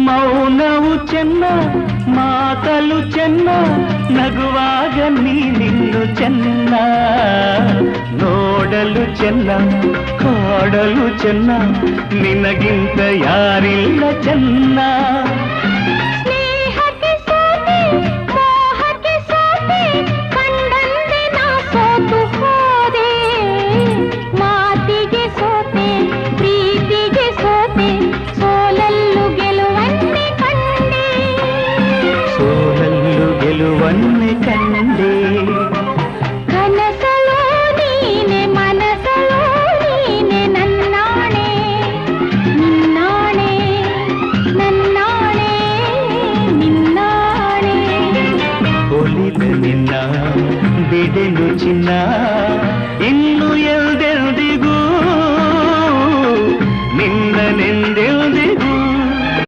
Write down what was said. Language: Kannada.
ಮೌನವು ಚೆನ್ನ ಮಾತಲು ಚೆನ್ನ ನಗುವಾಗ ನೀನಿನ್ನು ಚೆನ್ನ ನೋಡಲು ಚೆನ್ನ ಕಾಡಲು ಚೆನ್ನ ನಿನಗಿಂತ ಯಾರಿಲ್ಲ ಚೆನ್ನ ಗೆಲುವನ್ನೇ ಕಂಡೆ ಕನಸಲೋ ನೀನೆ ಮನಸಲೋ ನೀನೆ ನನ್ನಾಣೆ ನಿನ್ನಾಣೆ ನನ್ನಾಣೆ ನಿನ್ನಾಣೆ ಒಲಿದ ನಿನ್ನ ಬಿಡೆನು ಚಿನ್ನ